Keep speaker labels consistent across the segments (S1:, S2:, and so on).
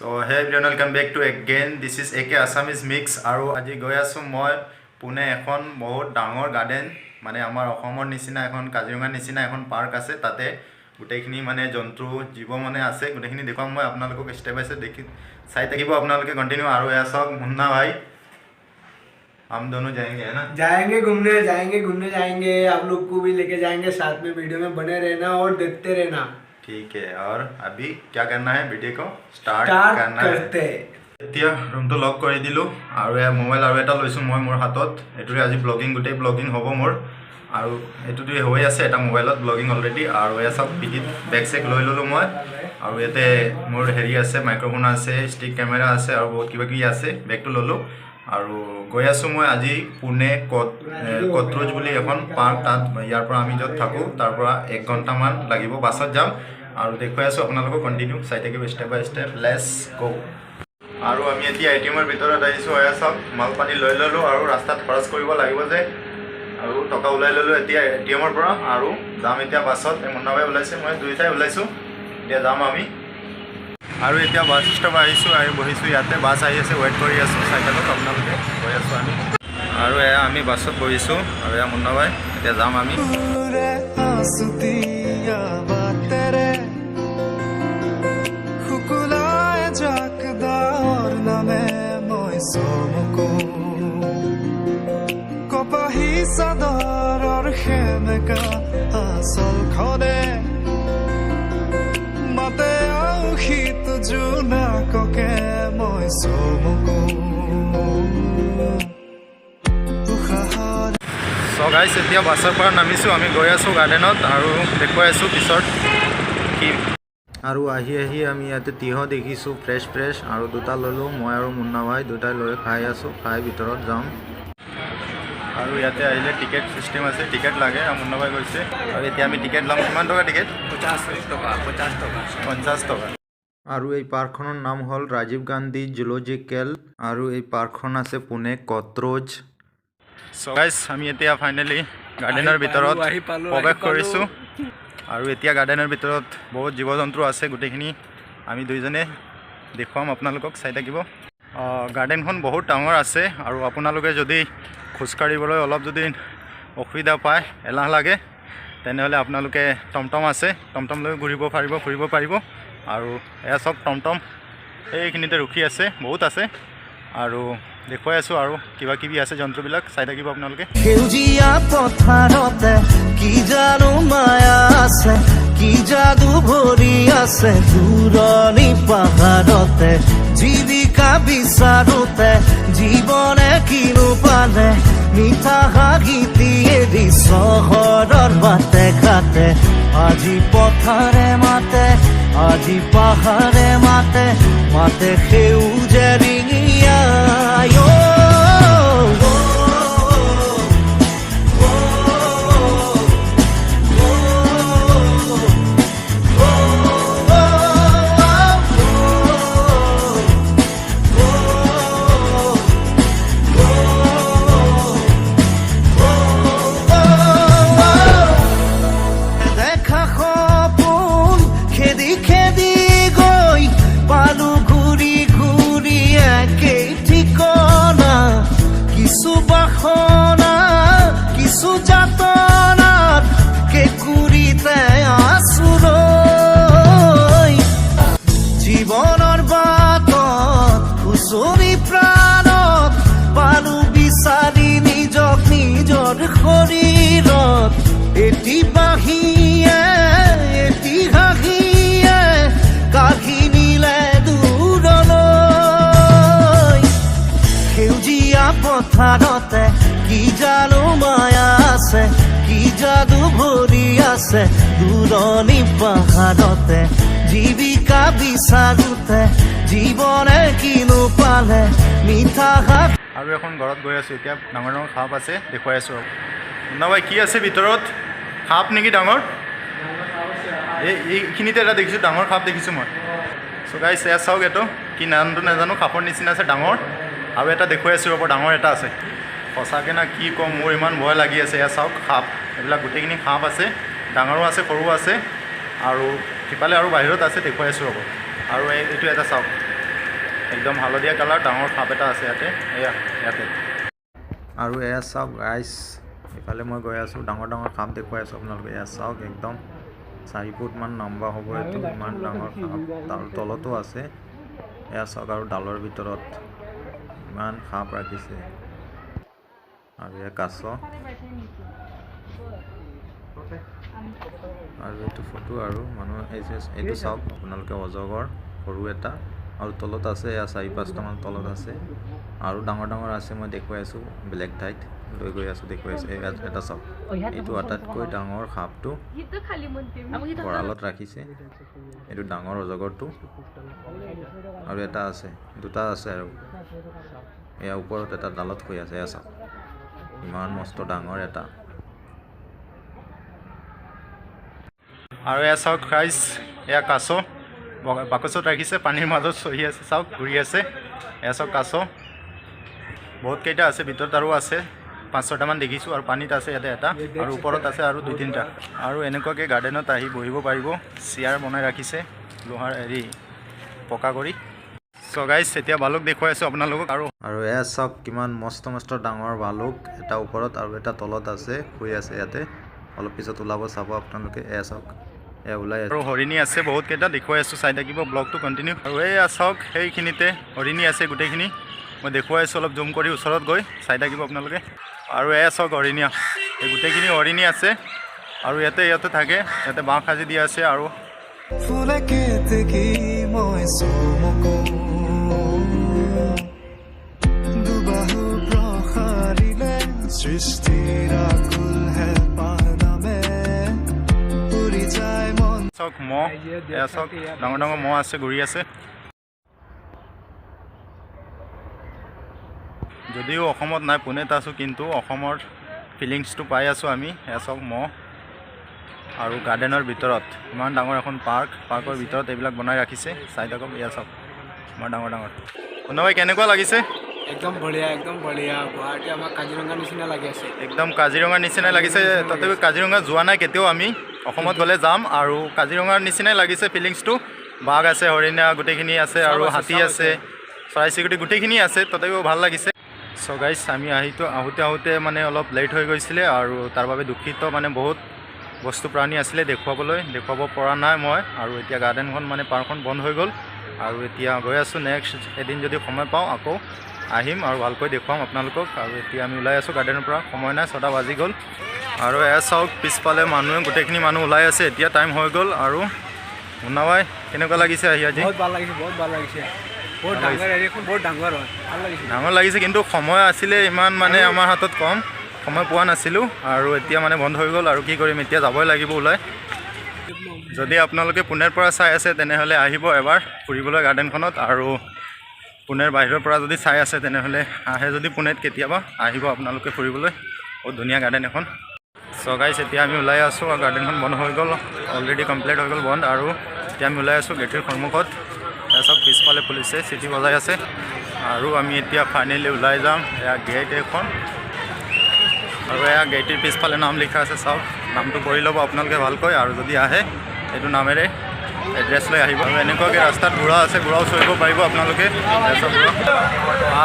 S1: So hey everyone, welcome back to again. This is AK Assamese Mix. আৰু আজি গৈ আছো মই পুনে এখন বহুত ডাঙৰ গাৰ্ডেন মানে আমাৰ অসমৰ নিচিনা এখন কাজিৰঙা নিচিনা এখন পাৰ্ক আছে তাতে গুটেখিনি মানে জন্তু জীৱ মানে আছে গুটেখিনি দেখুৱাম মই আপোনালোকক স্টেপ বাই স্টেপ দেখি চাই থাকিব আপোনালোকে কন্টিনিউ আৰু এয়া সব মুন্না ভাই हम दोनों जाएंगे है ना
S2: जाएंगे घूमने जाएंगे आप लोग को भी लेके जाएंगे साथ में वीडियो में बने रहना और देखते रहना
S1: ठीक है और अभी क्या करना है वीडियो को स्टार्ट करना
S2: करते
S1: এতিয়া ৰুমটো লক কৰি দিলো আৰু এ মোবাইল আৰু এটা লৈছো মই মোৰ হাতত এটোৰে আজি ব্লগিং গুটেই ব্লগিং হ'ব মোৰ আৰু এটোতে হৈ আছে এটা মোবাইলত ব্লগিং অলৰেডি আৰু এ সব পিকিট বেক চেক লৈ ললো মই আৰু এতে মোৰ হেৰি আছে মাইক্ৰোফোন আছে ষ্টিক কেমেৰা আছে আৰু বহুত কিবা কিবি আছে বেকটো ললো আৰু গৈ আছো মই আজি পুনে কত্ৰোজ বুলি এখন পাৰ্ক তাত ইয়াৰ পৰা আমি যত থাকো তাৰ পৰা 1 ঘণ্টা মান লাগিব বাছত যাম আৰু দেখুৱাই আছো আপোনালোকক কন্টিনিউ চাই থাকিব step by step let's go আৰু আমি এতিয়া এটিএমৰ ভিতৰত আহিছো এয়া সব মাল পানী লৈ ললো আৰু ৰাস্তাত খৰচ কৰিব লাগিব যে আৰু টকা উলাই ললো এতিয়া এটিএমৰ পৰা আৰু যাম এতিয়া বাছত মুন্নাভাই ওলাইছে মই দুইটাই ওলাইছো এতিয়া যাম আমি আৰু এতিয়া বাছ ষ্টপ আহিছো আৰু বহিছো ইয়াতে বাছ আহি আছে ওয়েট কৰি আছো চাই থাকক আপোনালোকে গৈ আছো আমি আৰু এয়া আমি বাছত বহিছো আৰু এয়া মুন্নাভাই এতিয়া যাম আমি
S3: কপাহী চাদৰৰ সেমেকা আচল খনে মাতে আউশীত জোনাককে মই চমকো
S1: সো গাইস এতিয়া বাছৰ পৰা নামিছো আমি গৈ আছো গাৰ্ডেনত আৰু দেখুৱাই আছো পিছত কি আৰু আহি আমি ইয়াতে তিহ দেখিছো ফ্ৰেছ আৰু দুটা ললো মই আৰু মুন্না ভাই দুটাই লৈ খাই আছো খাই ভিতৰত যাম আৰু ইয়াতে আহিলে টিকেট সিস্টেম আছে টিকেট লাগে মুন্না ভাই কৈছে আৰু এতিয়া আমি টিকেট লম কিমান টকা টিকেট 50 টকা আৰু এই পাৰ্কখনৰ নাম হ'ল ৰাজীৱ গান্ধী জুলজিকেল আৰু এই পাৰ্কখন আছে পুনে কত্ৰোজ সো গাইস আমি এতিয়া ফাইনালি গাৰ্ডেনৰ ভিতৰত প্ৰৱেশ কৰিছো আৰু এতিয়া গাৰ্ডেনৰ ভিতৰত বহুত জীৱ জন্তু আছে গুটেখিনি আমি দুইজনে দেখুৱাম আপোনালোকক চাই থাকিব গাৰ্ডেনখন বহুত ডাঙৰ আছে আৰু আপোনালোকে যদি খোজকাঢ়িবলৈ অলপ যদি অসুবিধা পায় এলাহ লাগে তেনেহ'লে আপোনালোকে টমটম আছে টমটম লৈ ঘূৰিব পাৰিব ফুৰিব পাৰিব আৰু এয়া সব টমটম এইখিনিতে ৰখি আছে বহুত আছে আৰু দেখুৱাই আছো আৰু কিবা কিবি আছে জন্তুবিলাক চাই থাকিব আপোনালোকে
S3: সেউজীয়া পথাৰতে কি জানো মায়া আছে কি যাদু ভৰি আছে দূৰণি পাহাৰতে জীৱিকা বিচাৰোতে জীৱনে কিনো পালে মিঠা হাঁহিটিয়ে দি চহৰৰ বাটে ঘাটে আজি পথাৰে মাতে আজি পাহাৰে মাতে মাতে সেউজে ৰিঙিয়া জীৱনৰ বাটত খুচৰি প্ৰাণত পালো বিচাৰি নিজক নিজৰ শৰীৰত এটি বাহিয়ে এটি হাঁহিয়ে কাঢ়ি নিলে দূৰলৈ সেউজীয়া পথাৰতে কি জানো মায়া আছে কি যাদু ভৰি আছে দূৰণি পাহাৰতে জীৱিকা বিচাৰোতে জীৱনে কিনো পালে মিঠা হাত
S1: আৰু এখন ঘৰত গৈ আছো এতিয়া ডাঙৰ ডাঙৰ সাপ আছে দেখুৱাই আছো মুন্না ভাই কি আছে ভিতৰত সাপ নেকি ডাঙৰ এইখিনিতে এটা দেখিছো ডাঙৰ সাপ দেখিছো মই সো গাইস এয়া চাওক এইটো কি নামটো নাজানো সাপৰ নিচিনা আছে ডাঙৰ আৰু এটা দেখুৱাই আছো ৰ'ব ডাঙৰ এটা আছে সঁচাকৈ না কি ক'ম মোৰ ইমান ভয় লাগি আছে এয়া চাওক সাপ এইবিলাক গোটেইখিনি সাপ আছে ডাঙৰো আছে সৰু আছে আৰু সিফালে আৰু বাহিৰত আছে দেখুৱাই আছো ৰ'ব আৰু এইটো এটা চাওক একদম হালধীয়া কালাৰ ডাঙৰ সাপ এটা আছে ইয়াতে ইয়াতে আৰু এয়া চাওক গাইছ ইফালে মই গৈ আছোঁ ডাঙৰ ডাঙৰ সাপ দেখুৱাই আছোঁ আপোনালোকে এয়া চাওক একদম 4 ফুটমান লম্বা হ'ব এইটো ইমান ডাঙৰ সাপ তাৰ তলতো আছে এয়া চাওক আৰু ডালৰ ভিতৰত ইমান সাপ ৰাখিছে আৰু এয়া কাছ আৰু এইটো ফটো আৰু মানুহ এইটো চাওক আপোনালোকে অজগৰ সৰু এটা আৰু তলত আছে এয়া 4-5টামান তলত আছে আৰু ডাঙৰ ডাঙৰ আছে মই দেখুৱাই আছোঁ বেলেগ ঠাইত লৈ গৈ আছোঁ দেখুৱাই আছোঁ এটা চাওক এইটো আটাইতকৈ ডাঙৰ সাপটো গঁৰালত ৰাখিছে এইটো ডাঙৰ অজগৰটো আৰু এটা আছে দুটা আছে আৰু এয়া ওপৰত এটা ডালত শুই আছে এয়া চাওক ইমান মস্ত ডাঙৰ এটা আৰু এয়া চাওক গাইছ এয়া কাছ বাকচত ৰাখিছে পানীৰ মাজত চহি আছে চাওক ঘূৰি আছে এয়া চাওক কাছ বহুত কেইটা আছে ভিতৰত আৰু আছে 5-6টামান দেখিছোঁ আৰু পানীত আছে ইয়াতে এটা আৰু ওপৰত আছে আৰু 2-3টা আৰু এনেকুৱাকৈ গাৰ্ডেনত আহি বহিব পাৰিব চেয়াৰ বনাই ৰাখিছে লোহাৰ পকা কৰি চ' গাইছ এতিয়া ভালুক দেখুৱাই আছোঁ আপোনালোকক আৰু এয়া চাওক কিমান মস্ত মস্ত ডাঙৰ ভালুক এটা ওপৰত আৰু এটা তলত আছে শুই আছে ইয়াতে অলপ পিছত ওলাব চাব আপোনালোকে এয়া চাওক এয়া ওলাই আৰু হৰিণী আছে বহুত কেইটা দেখুৱাই আছোঁ চাই থাকিব ব্লগটো কণ্টিনিউ আৰু এয়া চাওক সেইখিনিতে হৰিণী আছে গোটেইখিনি মই দেখুৱাই আছোঁ অলপ জুম কৰি ওচৰত গৈ চাই থাকিব আপোনালোকে আৰু এয়া চাওক হৰিণী এই গোটেইখিনি হৰিণী আছে আৰু ইয়াতে থাকে ইয়াতে বাঁহ সাজি দিয়া আছে আৰু চাওক মহ এয়া চাওক ডাঙৰ ডাঙৰ মহ আছে ঘূৰি আছে যদিও অসমত নাই পুনেত আছোঁ কিন্তু অসমৰ ফিলিংছটো পাই আছোঁ আমি এয়া চাওক মহ আৰু গাৰ্ডেনৰ ভিতৰত ইমান ডাঙৰ এখন পাৰ্কৰ ভিতৰত এইবিলাক বনাই ৰাখিছে চাই থাকক এয়া চাওক ইমান ডাঙৰ কোনোবাই কেনেকুৱা লাগিছে
S2: একদম বঢ়িয়া গুৱাহাটী আমাৰ কাজিৰঙাৰ নিচিনা লাগি আছে
S1: একদম কাজিৰঙাৰ নিচিনাই লাগিছে তথাপি কাজিৰঙা যোৱা নাই কেতিয়াও আমি অসমত গ'লে যাম আৰু কাজিৰঙাৰ নিচিনাই লাগিছে ফিলিংছটো বাঘ আছে হৰিণা গোটেইখিনি আছে আৰু হাতী আছে চৰাই চিৰিকটি গোটেইখিনি আছে তথাপিও ভাল লাগিছে চ' গাইছ আমি আহোঁতে মানে অলপ লেট হৈ গৈছিলে আৰু তাৰ বাবে দুখিত মানে বহুত বস্তু প্ৰাণী আছিলে দেখুৱাব পৰা নাই মই আৰু এতিয়া গাৰ্ডেনখন মানে পাৰ্কখন বন্ধ হৈ গ'ল আৰু এতিয়া গৈ আছোঁ নেক্সট এদিন যদি সময় পাওঁ আকৌ আহিম আৰু ভালকৈ দেখুৱাম আপোনালোকক আৰু এতিয়া আমি ওলাই আছোঁ গাৰ্ডেনৰ পৰা সময় নাই 6টা বাজি গ'ল আৰু এয়া চাওক পিছফালে গোটেইখিনি মানুহ ওলাই আছে এতিয়া টাইম হৈ গ'ল আৰু মুন্নাভাই কেনেকুৱা লাগিছে আহি আজি
S2: বহুত ভাল লাগিছে বহুত
S1: ডাঙৰ লাগিছে কিন্তু সময় আছিলে ইমান মানে আমাৰ হাতত কম সময় পোৱা নাছিলোঁ আৰু এতিয়া মানে বন্ধ হৈ গ'ল আৰু কি কৰিম এতিয়া যাবই লাগিব ওলাই যদি আপোনালোকে পুনেৰ পৰা চাই আছে তেনেহ'লে আহিব এবাৰ ফুৰিবলৈ গাৰ্ডেনখনত আৰু পুনেৰ বাহিৰৰ পৰা যদি চাই আছে তেনেহ'লে আহে যদি পুনেত কেতিয়াবা আহিব আপোনালোকে ফুৰিবলৈ বহুত ধুনীয়া গাৰ্ডেন এখন চ' গাইছ এতিয়া আমি ওলাই আছোঁ আৰু গাৰ্ডেনখন বন্ধ হৈ গ'ল অলৰেডি কমপ্লিট হৈ গ'ল বন্ধ আৰু এতিয়া আমি ওলাই আছোঁ গেটৰ সন্মুখত চব পিছফালে পুলিচে চিটি বজাই আছে আৰু আমি এতিয়া ফাইনেলি ওলাই যাম এয়া গেট এখন আৰু এয়া গেটৰ পিছফালে নাম লিখা আছে চাওক নামটো পঢ়ি ল'ব আপোনালোকে ভালকৈ আৰু যদি আহে এইটো নামেৰে এড্ৰেছ লৈ আহিব আৰু এনেকুৱাকৈ ৰাস্তাত ঘোঁৰা আছে ঘোঁৰাও চৰিব পাৰিব আপোনালোকে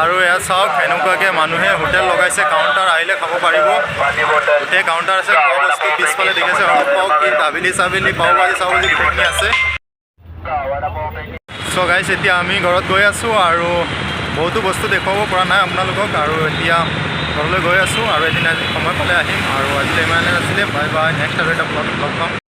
S1: আৰু এয়া চাওক এনেকুৱাকৈ মানুহে হোটেল লগাইছে কাউণ্টাৰ আহিলে খাব পাৰিব গোটেই কাউণ্টাৰ আছে খোৱা বস্তু পিছফালে দেখিছে অলপ পাও কি দাবেলি চাবেলি পাও ভাজি চাউলি গোটেইখিনি আছে চ' গাইছ এতিয়া আমি ঘৰত গৈ আছোঁ আৰু বহুতো বস্তু দেখুৱাব পৰা নাই আপোনালোকক আৰু এতিয়া ঘৰলৈ গৈ আছোঁ আৰু এদিন আজি সময় পালে আহিম আৰু আজিলৈ ইমানে আছিলে বাই বাই নেক্সট আৰু এটা ব্লগ পাম